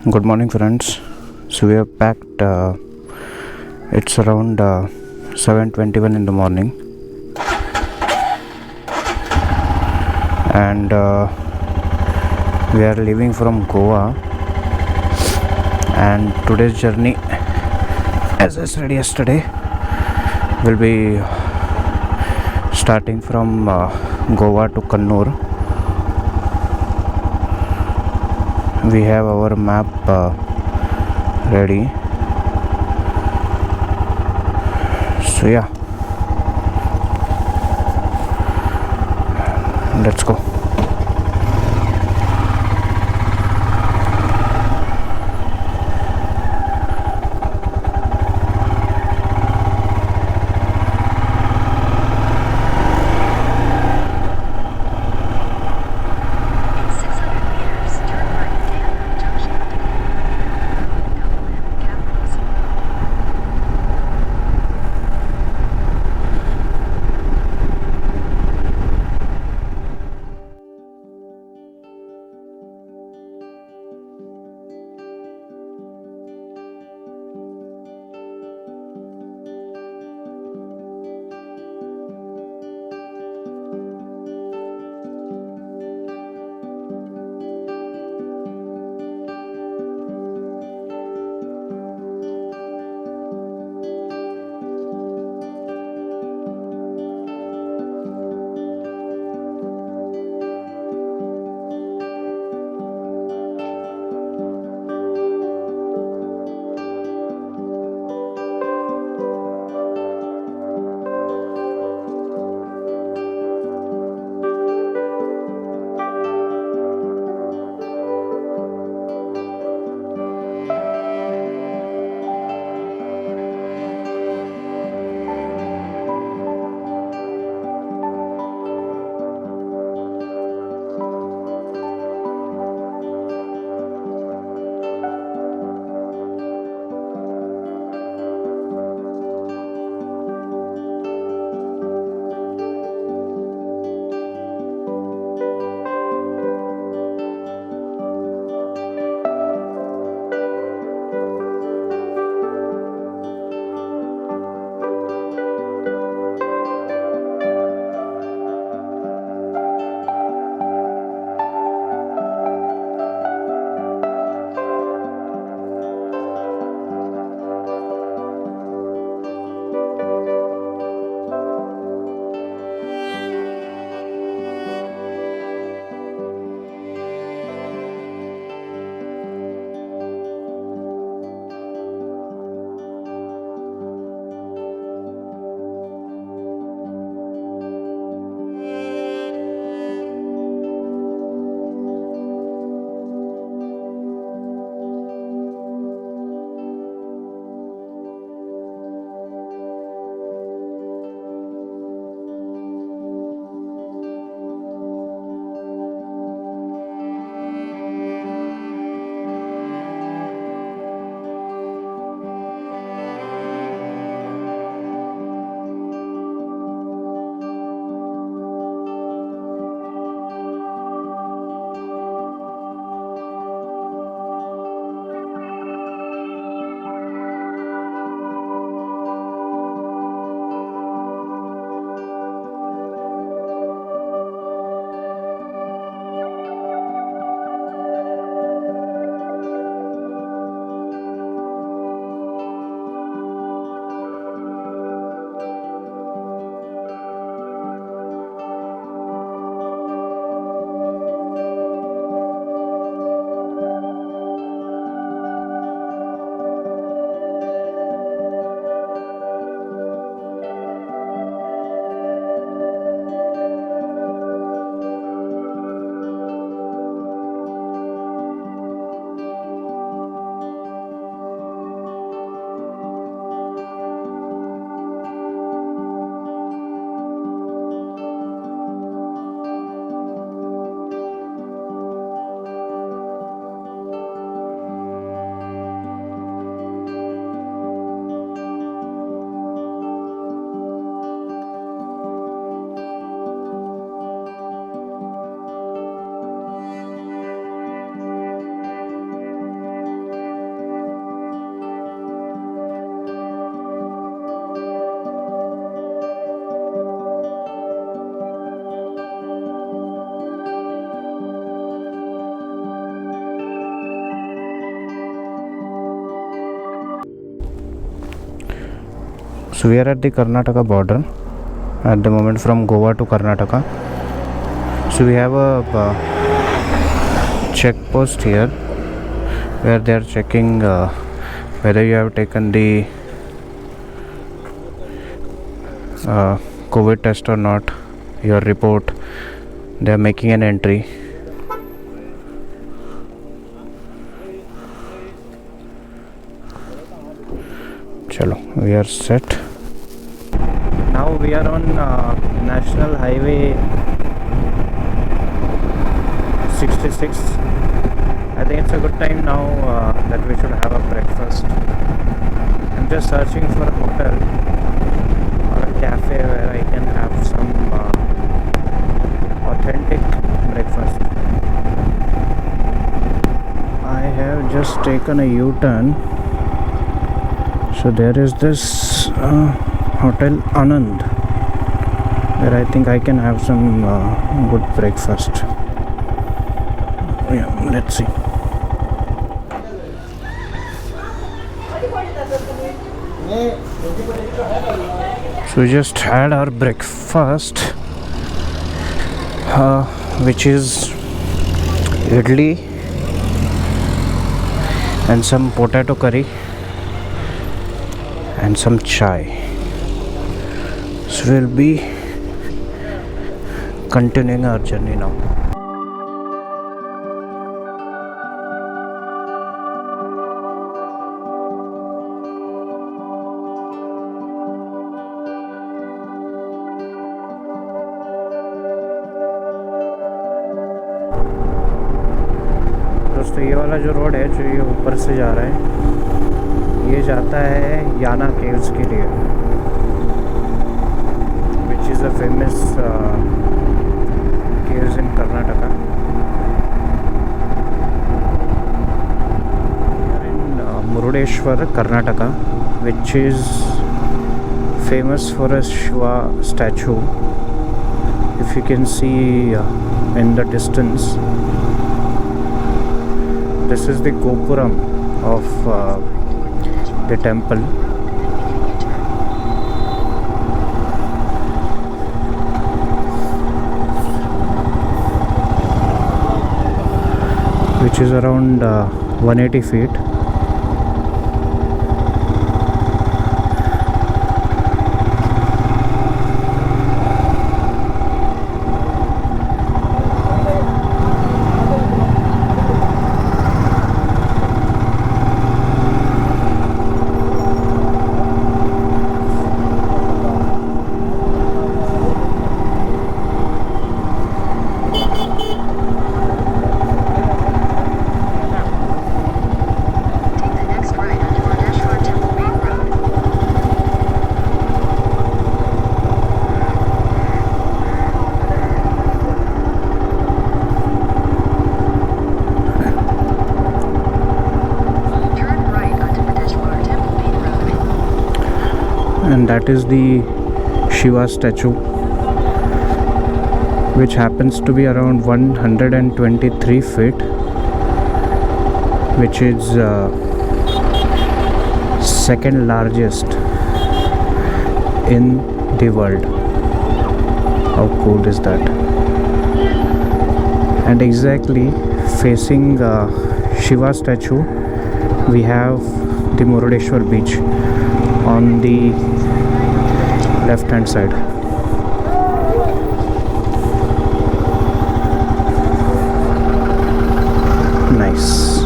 Good morning, friends. So we have packed. It's around 7:21 in the morning, and we are leaving from Goa. And today's journey, as I said yesterday, will be starting from Goa to Kannur. We have our map ready. So yeah, let's go. So we are at the Karnataka border at the moment, from Goa to Karnataka. So we have a check post here where they are checking whether you have taken the COVID test or not, your report. They are making an entry. Chalo, we are set. Now we are on National Highway 66. I think it's a good time now that we should have a breakfast. I'm just searching for a hotel or a cafe where I can have some authentic breakfast. I have just taken a U-turn. So there is this Hotel Anand where I think I can have some good breakfast. Yeah, let's see. So we just had our breakfast, which is idli and some potato curry and some chai. So we'll be continuing our journey now. दोस्तों ये वाला जो road है जो ये ऊपर से जा रहा है, ये जाता है याना केव्स के लिए, which is a famous caves in Karnataka. We are in Murudeshwar, Karnataka, which is famous for a Shiva statue. If you can see in the distance, this is the Gopuram of the temple. Which is around 180 feet. And that is the Shiva statue, which happens to be around 123 feet, which is second largest in the world. How cool is that? And exactly facing Shiva statue, we have the Murudeshwar beach on the left hand side. Nice.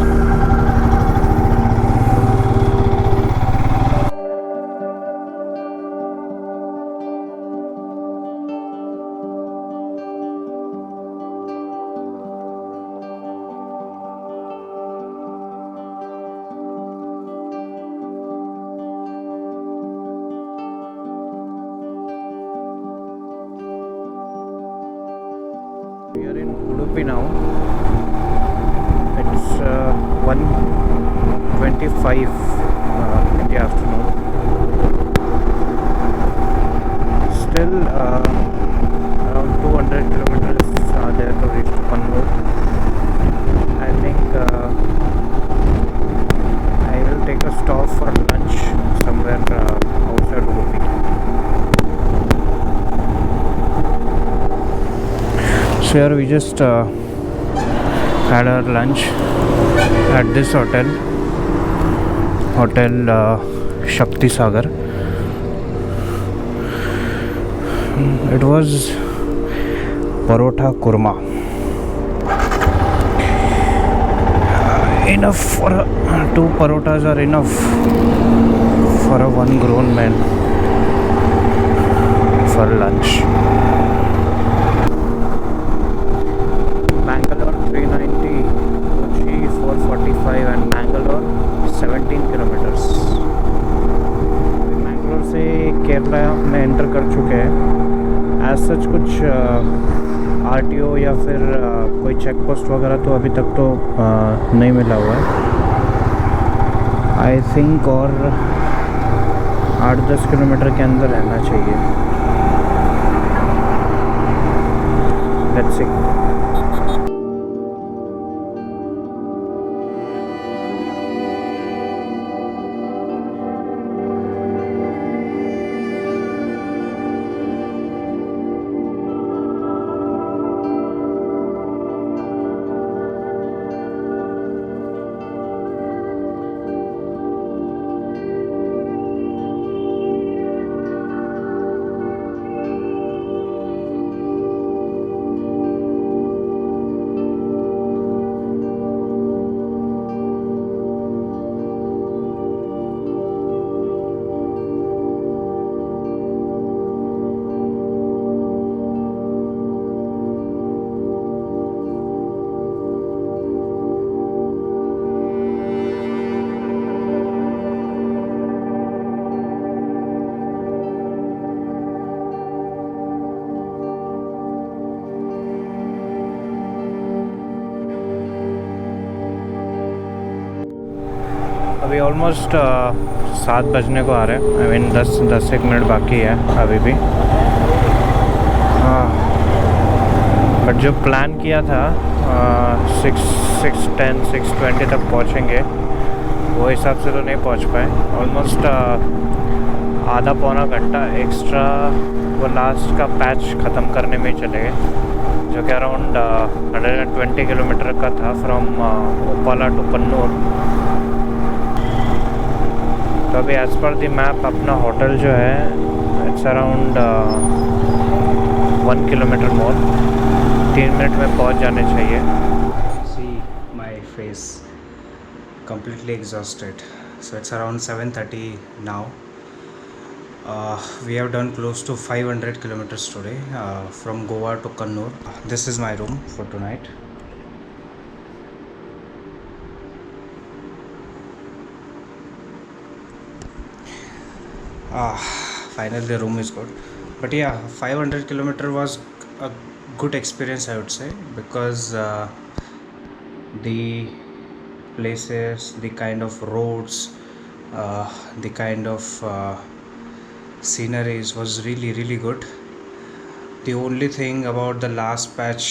We are in Udupi now. It's 1:25 in the afternoon. Still around 200 kilometers there to reach Kannur. I think I will take a stop for lunch somewhere outside Udupi. So here we just had our lunch at this hotel Shakti Sagar. It was parotha kurma, enough for two parotas are enough for a one grown man for lunch. Bangalore 390, Kochi 445 and Bangalore 17 kilometers. Bangalore से केरला में enter कर चुके हैं. As such कुछ RTO या फिर कोई check post वगैरह तो अभी तक तो नहीं मिला हुआ है. आई थिंक और 8-10 किलोमीटर के अंदर रहना चाहिए. Let's see. अभी ऑलमोस्ट 7 बजने को आ रहे हैं. आई मीन 10 एक मिनट बाकी है अभी भी. बट जो प्लान किया था 6:10 6:20 तक पहुंचेंगे, वो हिसाब से तो नहीं पहुंच पाए. ऑलमोस्ट आधा पौना घंटा एक्स्ट्रा वो लास्ट का पैच ख़त्म करने में ही चले गए, जो कि अराउंड 120 किलोमीटर का था फ्रॉम उपाला टू कन्नूर. तो अभी एज़ पर दी मैप अपना होटल जो है it's around 1 kilometre more. 3 minute में पहुंच जाने चाहिए. See my face, completely exhausted. So it's around 7:30 now. We have done close to 500 kilometers today from Goa to Kannur. This is my room for tonight. Finally the room is good. But yeah, 500 kilometer was a good experience, I would say, because the places, the kind of roads, the kind of sceneries was really good. The only thing about the last patch,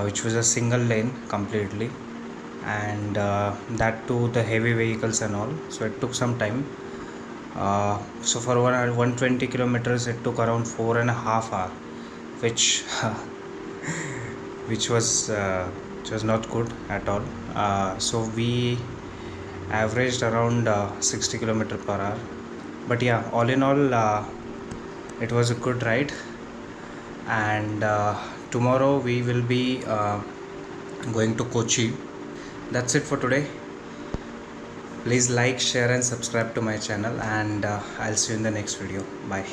which was a single lane completely, and that too the heavy vehicles and all, so it took some time. So for 120 kilometers it took around 4.5 hours, which was not good at all. So we averaged around 60 kilometer per hour. But yeah, all in all it was a good ride. And tomorrow we will be going to Kochi. That's it for today. Please like, share and subscribe to my channel, and I'll see you in the next video. Bye.